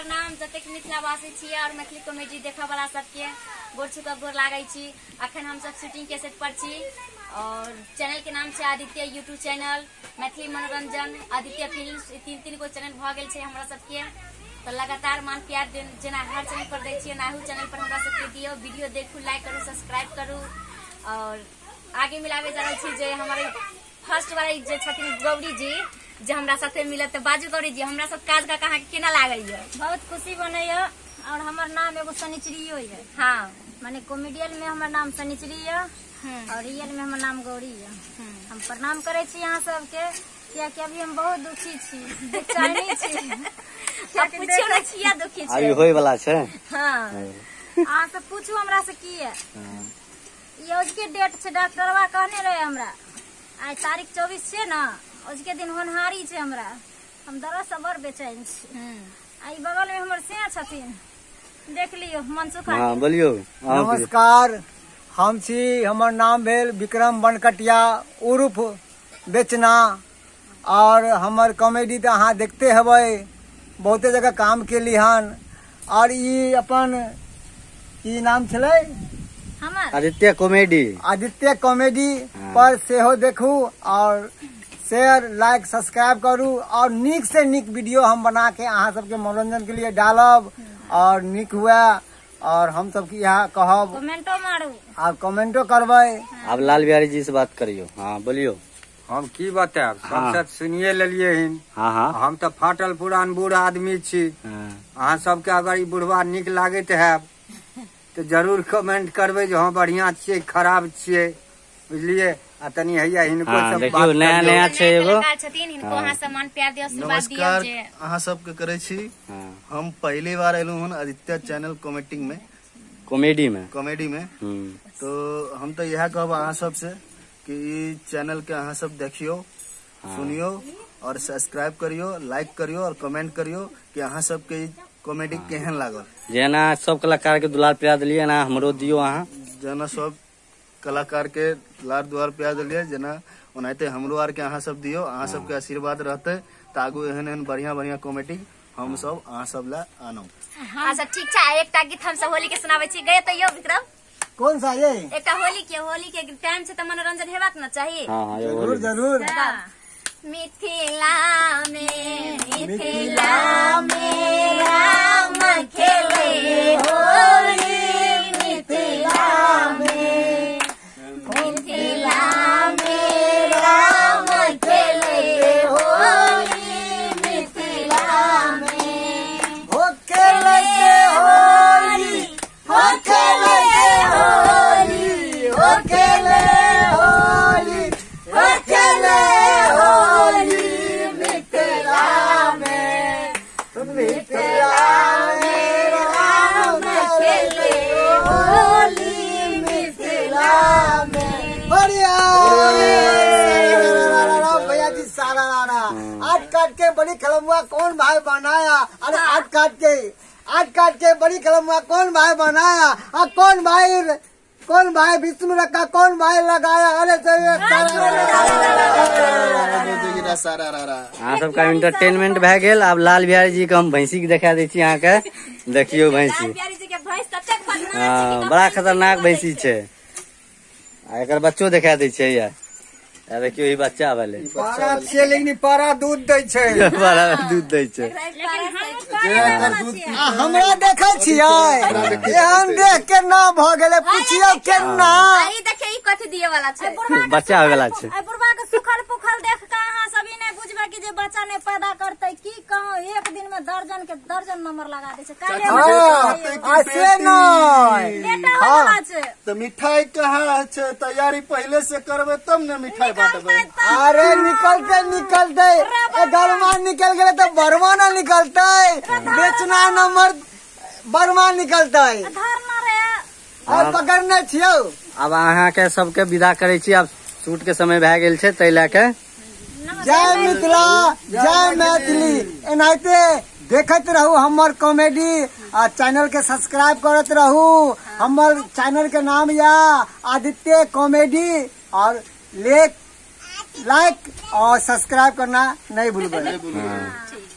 प्रणाम जतेक मिथिलावासी छियै और मैथिली कॉमेडी देखै वाला सबके गोर छू के गोर लागै छी। अखन हम सब शूटिंग के सेट पर छी और चैनल के नाम छै आदित्य यूट्यूब चैनल, मैथिली मनोरंजन, आदित्य फिल्म्स, तीन गो चैनल भ गेल छै हमरा सबके। तो लगातार मान प्यार जेना हर चैनल पर दै छियै नाहू चैनल पर हमरा सबके दियो, वीडियो देखू, लाइक करू, सब्सक्राइब करू और आगे मिलाबे जा रहल छी जे हमारे फर्स्ट वाला जे छथिन गौरी जी जे हमरा साथे मिलत। बाजू गौरी जी, हमरा सब काज का कहाँ केना लागैया? बहुत खुशी बनैया और हमर नाम एगो शनिचरियो है। हाँ, माने कॉमेडियन में हमर नाम शनिचरी है और रियल में हमर नाम गौरी है। हम प्रणाम करे छी यहाँ सबके, कियाकि अभी हम बहुत दुखी छी, बेचैनी छी। अब पूछियो ना छिया दुखी छी। अभी होय वाला छै। हाँ, अहाँ सब पूछू हमरा से की है। ये आज के डेट छै, डॉक्टरवा कहने रहे हमरा आज तारीख 24 छै ना, आज के दिन होनहारी छै हमरा। हम दरद से बड़ बेचैन छी। आई बगल में हमर सिया छथिन, देख लियो मनसुख। हाँ बोलियो। नमस्कार, हम छी, हमर नाम भेल विक्रम बनकटिया उर्फ बेचना और हमर कॉमेडी तो अहाँ देखते हेबै, बहुते जगह काम केली हन। और ई अपन की नाम छलै? हमर आदित्य कॉमेडी। आदित्य कॉमेडी पर सेहो देखू और शेयर लाइक सब्सक्राइब करू और नीक से नीक वीडियो हम बना के अहाँ सबके मनोरंजन के लिए डालब और नीक हुआ और हम सबके यहाँ कहब कमेंटो मारू और कमेंटो करबै। आप लाल बिहारी जी से बात करियो। हाँ बोलियो। हम की बतायब, सबसे सुनिए लेलिए हिन। हाँ हाँ हम तो फाटल पुरान बूढ़ आदमी छी। अहाँ सबके अगर ई बुढ़वा नीक लागैत है तो जरूर कमेंट करबै जो हाँ बढ़िया छियै खराब छियै, बुझलिए। आ तनी हैया हिनको सब देखियो नया नया छै एगो छथिन, हिनको अहाँ सम्मान प्यार दियो, आशीर्वाद दियो। नमस्कार जे अहाँ सबके करे छी। हम पहली बार एलू हन आदित्य चैनल कॉमेडी में तो हम तो यह कहब अहाँ सब से कि ई चैनल के अहाँ सब देखियो, सुनियो और सब्सक्राइब करियो, लाइक करियो और कमेंट करियो कि अहाँ सबके कॉमेडी केहन लागल। जेना सब कलाकार के दुलार प्यार दिलिए ना हमरो दियो अहाँ। जेना सब कलाकार के लार दुआर प्यार दिलिए, जेना ओनाहिते हमरो आर के अहाँ सब दियो। अहाँ सबके आशीर्वाद रहते तो आगू एहन एहन बढ़िया बढ़िया कॉमेडी हम सब अहाँ सब ला आनब। हाँ सब ठीक छै। एकटा गीत हम सब होली के सुनाबै छी, गए तो यो विक्रम। कौन सा ये? एकटा होली के टाइम से तो मनोरंजन हेबाक न चाहिए। हाँ जरूर जरूर। मिथिला में राम खेले होली, मिथिला में राम खेले होली, मिथिला में हो खेले होली, हो खेले होली, हो खेले होली, हो खेले होली, मिथिला में राम खेले होली, मिथिला में। बढ़िया भैया जी, सारा आठ काट के बड़ी कलमुआ कौन भाई बनाया? अरे आठ काट के बड़ी कलमुआ कौन भाई बनाया? कौन भाई विष्णु रखा, कौन भाई लगाया? अरे अहाँ सबका एंटरटेनमेंट भए गेल। आब लाल बिहारी जी के हम भैंसी के देखा दै छी अहाँ के। देखियो भैंसी, हाँ बड़ा खतरनाक भैंसी छै। आ एकर बच्चो देखा दै छै। या देखियो ई बच्चा भेलै, पारा छियै लेकिन पारा दूध दै छै। बड़ा दूध दै छै। हमरा देखै छियै, एहन देख के ना भ गेलै, पूछियो केना। ई देखिए ई कथि दिए वाला छै, बच्चा हो गेला छै। बुढ़वा के सुखल पुखल देख के अहाँ सभी ने बुझबे कि जे बच्चा ने पैदा करते की कहूं, एक दिन में दर्जन नंबर लगा दे छै। ऐसे नहीं तो मिठाई कहाँ छै? तैयारी पहले से करबे तब न मिठाई बांटबे। अरे निकलते गरमा निकल गए तो बर्मा न निकलते, बेचना नंबर बर्मा निकलते और पकड़ने छियो। अब अहाँ के सबके विदा करे छी, अब शूट के समय भए गेल छै, तै लए के जय मिथिला, जय मैथिली। एनाहिते देखते रहू हमर कॉमेडी आ चैनल के सब्सक्राइब करते रहू। हमर चैनल के नाम या आदित्य कॉमेडी और लाइक और सब्सक्राइब करना नहीं भूलबे।